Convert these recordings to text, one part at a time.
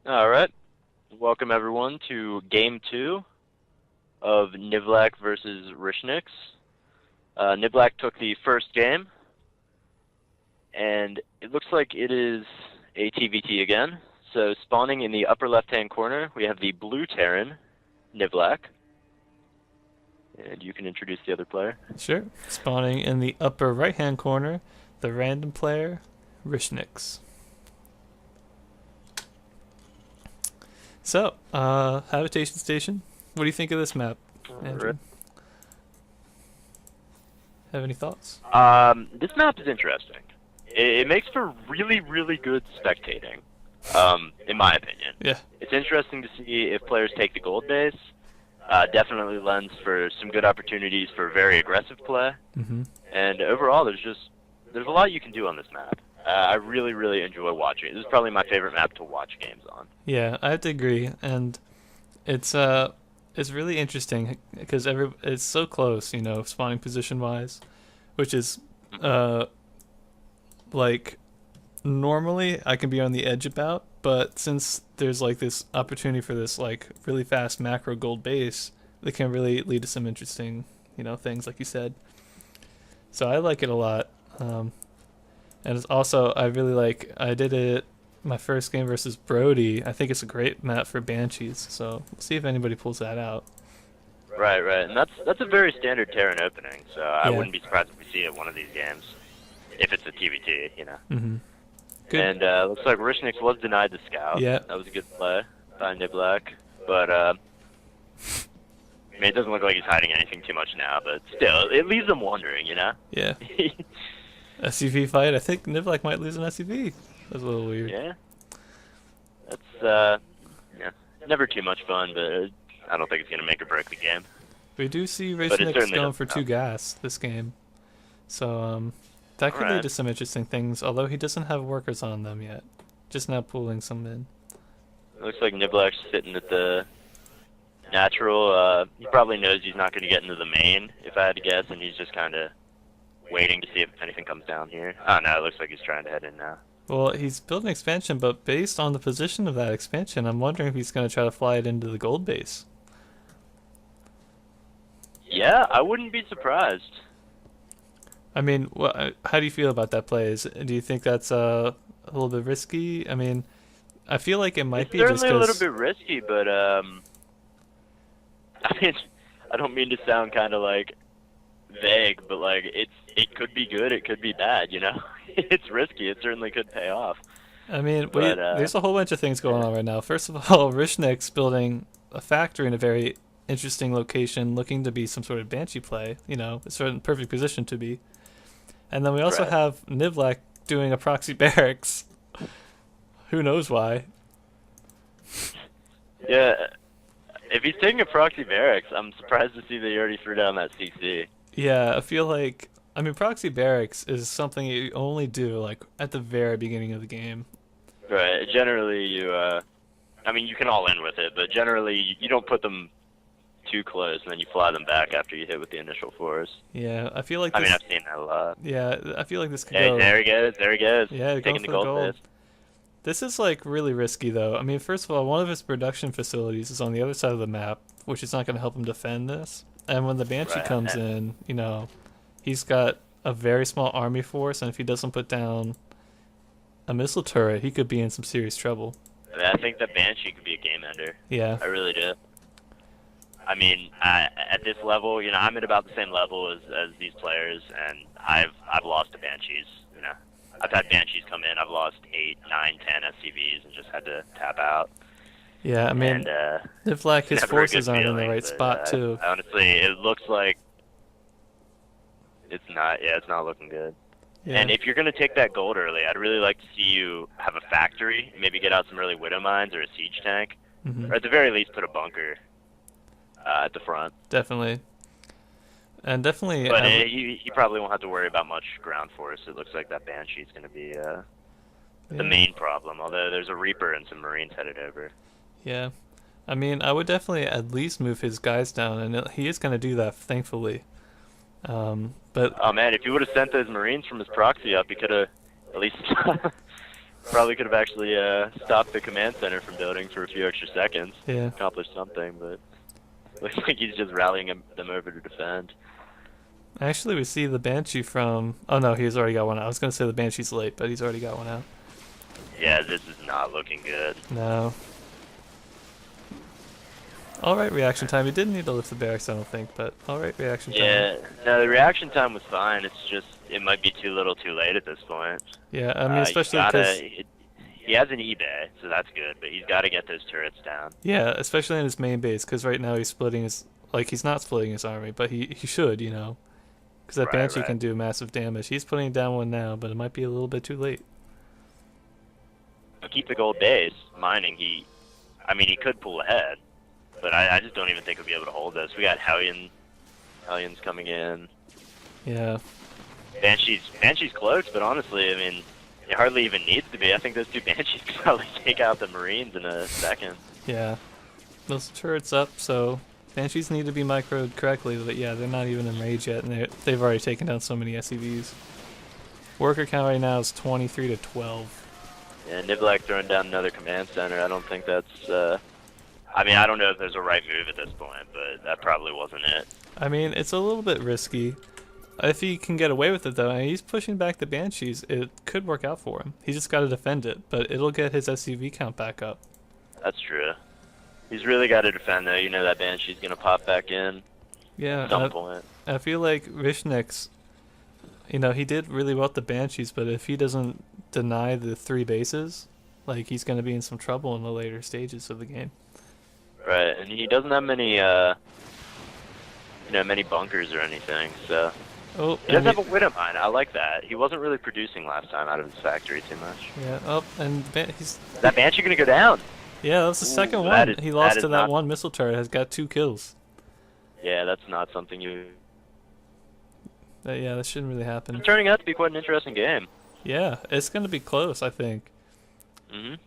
All right. Welcome everyone to Game 2 of Nivlac versus Rishnix. Nivlac took the first game, and it looks like it is a TVT again. So spawning in the upper left-hand corner, we have the blue Terran, Nivlac. And you can introduce the other player. Sure. Spawning in the upper right-hand corner, the random player, Rishnix. So, Habitation Station. What do you think of this map, Andrew? Have any thoughts? This map is interesting. It makes for really, really good spectating, in my opinion. Yeah. It's interesting to see if players take the gold base. Definitely lends for some good opportunities for very aggressive play. Mm-hmm. And overall, there's a lot you can do on this map. I really, really enjoy watching it. This is probably my favorite map to watch games on. Yeah, I have to agree, and it's really interesting because it's so close, spawning position wise, which is like normally I can be on the edge about, but since there's like this opportunity for this like really fast macro gold base, it can really lead to some interesting things like you said. So I like it a lot. And it's also, I did it my first game versus Brody. I think it's a great map for Banshees, so we'll see if anybody pulls that out. Right, and that's a very standard Terran opening, so I wouldn't be surprised if we see it one of these games, if it's a TVT, Mm-hmm. Good. And looks like Rishnix was denied the scout. Yeah. That was a good play by Nivlac, but I mean, it doesn't look like he's hiding anything too much now, but still, it leaves them wondering, Yeah. SUV fight. I think Nivlac might lose an SUV. That's a little weird. Yeah. That's never too much fun, but I don't think it's gonna make or break the game. We do see Rishnix going for 2 gas this game, so that could lead to some interesting things. Although he doesn't have workers on them yet, just now pulling some in. It looks like Nivlac's sitting at the natural. He probably knows he's not going to get into the main, if I had to guess, and he's just kind of waiting to see if anything comes down here. Oh no, it looks like he's trying to head in now. Well, he's building expansion, but based on the position of that expansion, I'm wondering if he's going to try to fly it into the gold base. Yeah, I wouldn't be surprised. I mean, how do you feel about that play? Do you think that's a little bit risky? I mean, I feel like it might be just certainly a little bit risky, but I mean, I don't mean to sound kind of like vague, but like it could be good, it could be bad, It's risky. It certainly could pay off. I mean, there's a whole bunch of things going on right now. First of all, Rishnix building a factory in a very interesting location, looking to be some sort of Banshee play. It's in perfect position to be. And then we also have Nivlac doing a proxy barracks. Who knows why? Yeah, if he's taking a proxy barracks, I'm surprised to see that he already threw down that CC. Yeah, I feel like, proxy barracks is something you only do like at the very beginning of the game. Right. Generally, you can all in with it, but generally you don't put them too close, and then you fly them back after you hit with the initial force. Yeah, I feel like I've seen that a lot. Yeah, I feel like this could go... go... There he goes. Yeah, taking the gold. This is like really risky though. First of all, one of his production facilities is on the other side of the map, which is not going to help him defend this. And when the Banshee comes in, he's got a very small army force, and if he doesn't put down a missile turret, he could be in some serious trouble. I think that Banshee could be a game ender. Yeah. I really do. At this level, I'm at about the same level as these players, and I've lost to Banshees. I've had Banshees come in. I've lost 8, 9, 10 SCVs and just had to tap out. Yeah, Nivlac, his forces aren't in the right spot too. Honestly, it looks like it's not. Yeah, it's not looking good. Yeah. And if you're gonna take that gold early, I'd really like to see you have a factory, maybe get out some early widow mines or a siege tank, or at the very least put a bunker at the front. Definitely. And definitely. But you probably won't have to worry about much ground force. It looks like that Banshee's going to be the main problem, although there's a Reaper and some Marines headed over. Yeah. I would definitely at least move his guys down, and he is going to do that, thankfully. But oh man, if he would have sent those Marines from his proxy up, he could have at least Probably could have actually stopped the command center from building for a few extra seconds. Yeah. Accomplished something, but looks like he's just rallying them over to defend. Actually, we see the Banshee from... Oh, no, he's already got one out. I was going to say the Banshee's late, but he's already got one out. Yeah, this is not looking good. No. Alright reaction time. He didn't need to lift the barracks, I don't think, but alright reaction time. Yeah, no, the reaction time was fine. It's just, it might be too little too late at this point. Yeah, I mean, especially because... He has an eBay, so that's good, but he's got to get those turrets down. Yeah, especially in his main base, because right now he's splitting his... Like, he's not splitting his army, but he should, you know. Because that Banshee can do massive damage. He's putting down one now, but it might be a little bit too late. Keep the gold base, mining, he could pull ahead, but I just don't even think he'll be able to hold this. We got Hellions coming in. Yeah. Banshee's close, but honestly, I mean, it hardly even needs to be. I think those two Banshees could probably take out the Marines in a second. Yeah. Those turrets up, so Banshees need to be microed correctly, but yeah, they're not even in rage yet, and they've already taken down so many SCVs. Worker count right now is 23 to 12. Yeah, Nivlac throwing down another command center. I don't think that's... I mean, I don't know if there's a right move at this point, but that probably wasn't it. I mean, it's a little bit risky. If he can get away with it, though, and he's pushing back the Banshees, it could work out for him. He just got to defend it, but it'll get his SCV count back up. That's true. He's really got to defend, though. You know that Banshee's going to pop back in at some point. I feel like Rishnix, you know, he did really well with the Banshees, but if he doesn't deny the 3 bases, like, he's going to be in some trouble in the later stages of the game. Right, and he doesn't have many, many bunkers or anything, so... Oh, he doesn't have a widow mine. I like that. He wasn't really producing last time out of his factory too much. Yeah. Oh, and is that Banshee gonna go down? Yeah, that was the second one. He lost to that one missile turret. Has got 2 kills. Yeah, that's not something you... Yeah, that shouldn't really happen. It's turning out to be quite an interesting game. Yeah, it's gonna be close, I think. Mhm.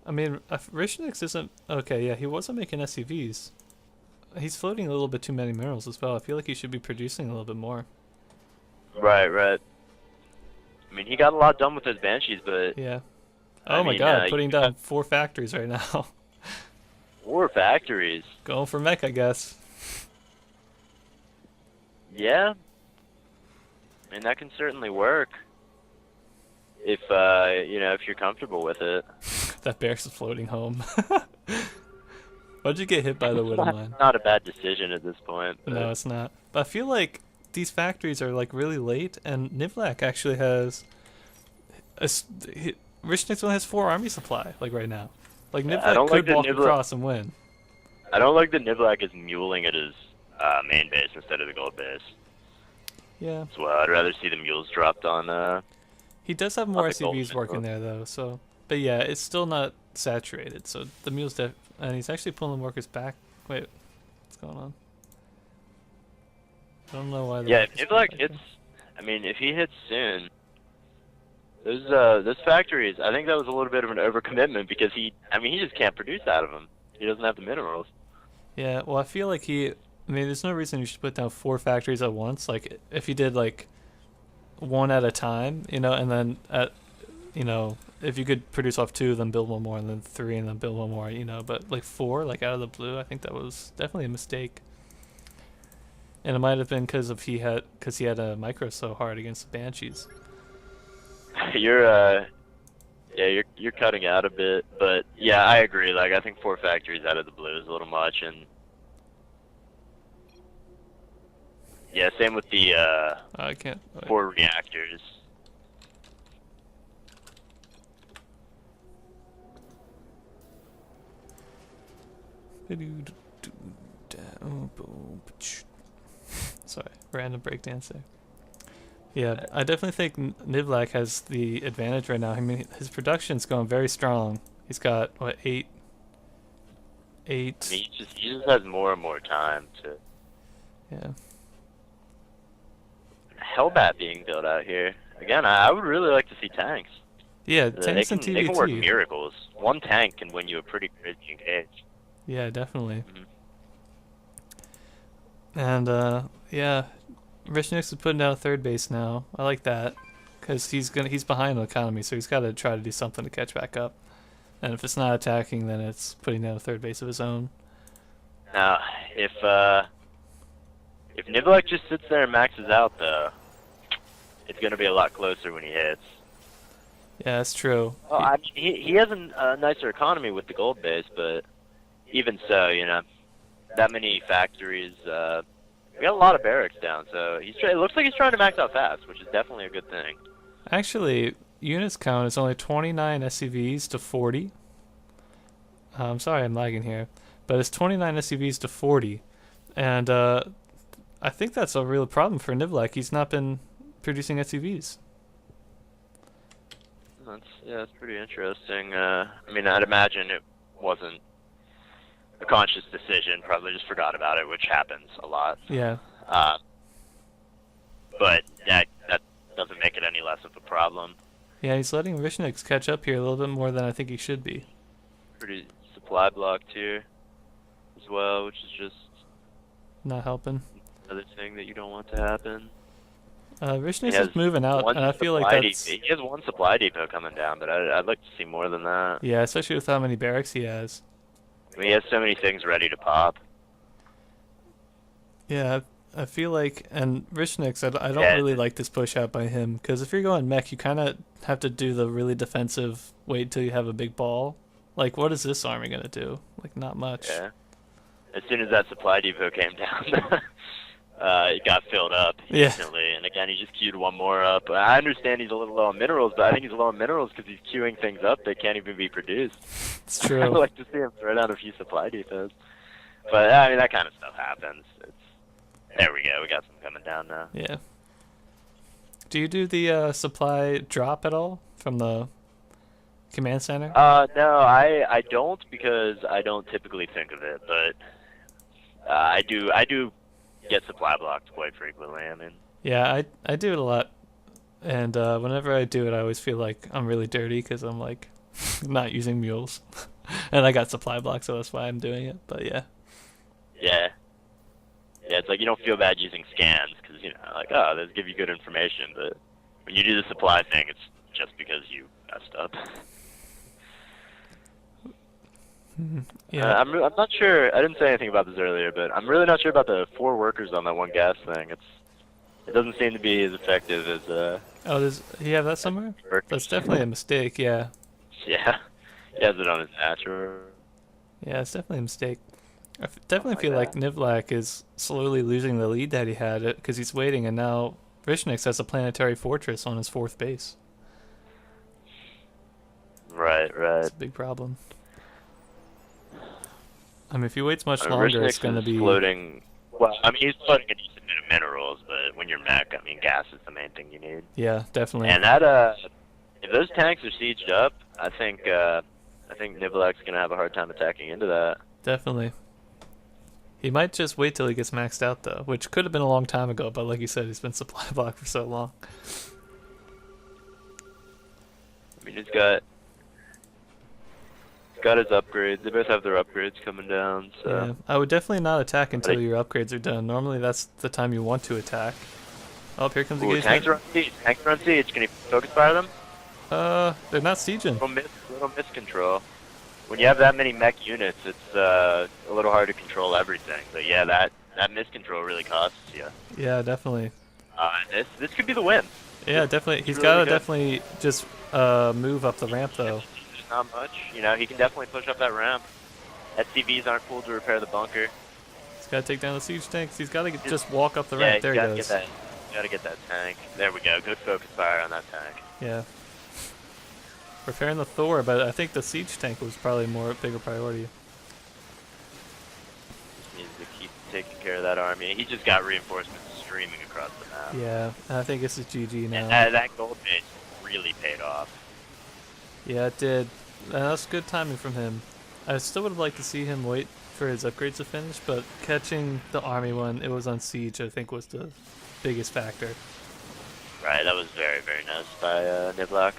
I mean, Rishnix isn't... Okay, yeah, he wasn't making SCVs. He's floating a little bit too many minerals as well. I feel like he should be producing a little bit more. Right. I mean, he got a lot done with his Banshees, but... Yeah. Oh my god, putting down 4 factories right now. 4 factories? Going for mech, I guess. Yeah. I mean, that can certainly work. If, if you're comfortable with it. That barracks is floating home. Why'd you get hit by the widow mine? Not a bad decision at this point. But... No, it's not. But I feel like these factories are like really late, and Nivlac actually has Rishnix only has 4 army supply like right now. Like Nivlac could walk across and win. I don't like that Nivlac is muling at his main base instead of the gold base. Yeah. So I'd rather see the mules dropped on. He does have more SCVs working there though, so. But yeah, it's still not saturated, so the mules and he's actually pulling workers back. Wait, what's going on? I don't know why. Yeah, Nivlac hits. I mean, if he hits soon, those factories. I think that was a little bit of an overcommitment because he just can't produce out of them. He doesn't have the minerals. Yeah, well, I feel like I mean, there's no reason you should put down 4 factories at once. Like, if you did like 1 at a time, and then if you could produce off 2, then build 1 more, and then 3, and then build 1 more, But like 4, like out of the blue, I think that was definitely a mistake. And it might have been because he had a micro so hard against the Banshees. You're cutting out a bit, but yeah, I agree. Like, I think 4 factories out of the blue is a little much, and yeah, same with the I can't. 4 reactors. Sorry, random breakdance there. Yeah, I definitely think Nivlac has the advantage right now. I mean, his production's going very strong. He's got, what, 8? I mean, he just has more and more time to... Yeah. Hellbat being built out here. Again, I would really like to see tanks. Yeah, tanks and TVT. They can work miracles. 1 tank can win you a pretty crazy engage. Yeah, definitely. And, yeah, Rishnix is putting down a 3rd base now. I like that, because he's behind on economy, so he's got to try to do something to catch back up. And if it's not attacking, then it's putting down a third base of his own. Now, if Nivlac just sits there and maxes out, though, it's going to be a lot closer when he hits. Yeah, that's true. Well, I mean, he has a nicer economy with the gold base, but even so, you know, that many factories, we got a lot of barracks down, so it looks like he's trying to max out fast, which is definitely a good thing. Actually, units count is only 29 SCVs to 40. I'm sorry I'm lagging here, but it's 29 SCVs to 40, and I think that's a real problem for Nivlac. He's not been producing SCVs. That's pretty interesting. I mean, I'd imagine it wasn't a conscious decision. Probably just forgot about it, which happens a lot. Yeah. But that doesn't make it any less of a problem. Yeah, he's letting Rishnix catch up here a little bit more than I think he should be. Pretty supply blocked here as well, which is just not helping. Another thing that you don't want to happen. Rishnix is moving out, and I feel like that's... He has one supply depot coming down, but I'd like to see more than that. Yeah, especially with how many barracks he has. I mean, he has so many things ready to pop. Yeah, I feel like... And Rishnix, I don't really like this push out by him, because if you're going mech, you kind of have to do the really defensive wait till you have a big ball. Like, what is this army going to do? Like, not much. Yeah. As soon as that supply depot came down... it got filled up instantly, and again, he just queued one more up. I understand he's a little low on minerals, but I think he's low on minerals because he's queuing things up that can't even be produced. It's true. I'd like to see him throw down a few supply depots. But, I mean, that kind of stuff happens. There we go. We got some coming down now. Yeah. Do you do the supply drop at all from the command center? No, I don't, because I don't typically think of it, but I do get supply blocked quite frequently. I mean, yeah, I do it a lot, and whenever I do it, I always feel like I'm really dirty because I'm like not using mules, and I got supply blocked, so that's why I'm doing it. But yeah, it's like you don't feel bad using scans because you know, like, oh, those give you good information, but when you do the supply thing, it's just because you messed up. Yeah. I'm not sure. I didn't say anything about this earlier, but I'm really not sure about the 4 workers on that one gas thing. It doesn't seem to be as effective as Oh, does he have that somewhere? That's definitely a mistake. Yeah. Yeah, he has it on his natural. Yeah, it's definitely a mistake. I definitely feel like Nivlac is slowly losing the lead that he had because he's waiting, and now Rishnix has a planetary fortress on his 4th base. Right. It's a big problem. I mean, if he waits much longer, Rishnix it's going to be... floating... Well, I mean, he's floating a decent bit of minerals, but when you're mech, I mean, gas is the main thing you need. Yeah, definitely. And that, if those tanks are sieged up, I think Nivlac's going to have a hard time attacking into that. Definitely. He might just wait till he gets maxed out, though, which could have been a long time ago, but like you said, he's been supply blocked for so long. I mean, he's got his upgrades. They both have their upgrades coming down, so... Yeah, I would definitely not attack until your upgrades are done. Normally, that's the time you want to attack. Oh, here comes the engagement. Tanks are on siege. Tanks are on siege. Can you focus fire them? They're not sieging. Little miscontrol. When you have that many mech units, it's a little hard to control everything. But yeah, that miscontrol really costs you. Yeah, definitely. This could be the win. Yeah, definitely. He's got to definitely just move up the ramp, though. Not much. You know, he can definitely push up that ramp. SCVs aren't cool to repair the bunker. He's got to take down the siege tanks. He's got to just walk up the ramp. There he goes. Got to get that tank. There we go. Good focus fire on that tank. Yeah. Repairing the Thor, but I think the siege tank was probably bigger priority. Needs to keep taking care of that army. He just got reinforcements streaming across the map. Yeah, I think it's a GG now. And that gold base really paid off. Yeah, it did. That's good timing from him. I still would have liked to see him wait for his upgrades to finish, but catching the army when it was on siege, I think, was the biggest factor. Right, that was very, very nice by Nivlac.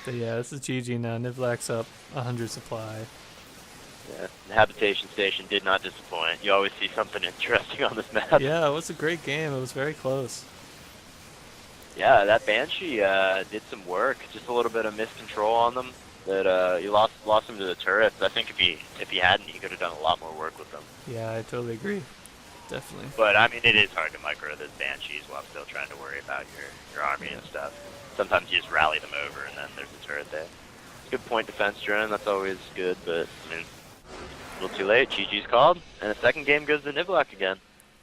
But yeah, this is GG now. Nivlac's up 100 supply. Yeah, the habitation station did not disappoint. You always see something interesting on this map. Yeah, it was a great game. It was very close. Yeah, that Banshee did some work. Just a little bit of miscontrol on them. That you lost him to the turrets. I think if he hadn't, he could have done a lot more work with them. Yeah, I totally agree. Definitely. But I mean, it is hard to micro those Banshees while still trying to worry about your army and stuff. Sometimes you just rally them over, and then there's a turret there. Good point defense drone. That's always good, but I mean, a little too late. GG's called, and the second game goes to Nivlac again.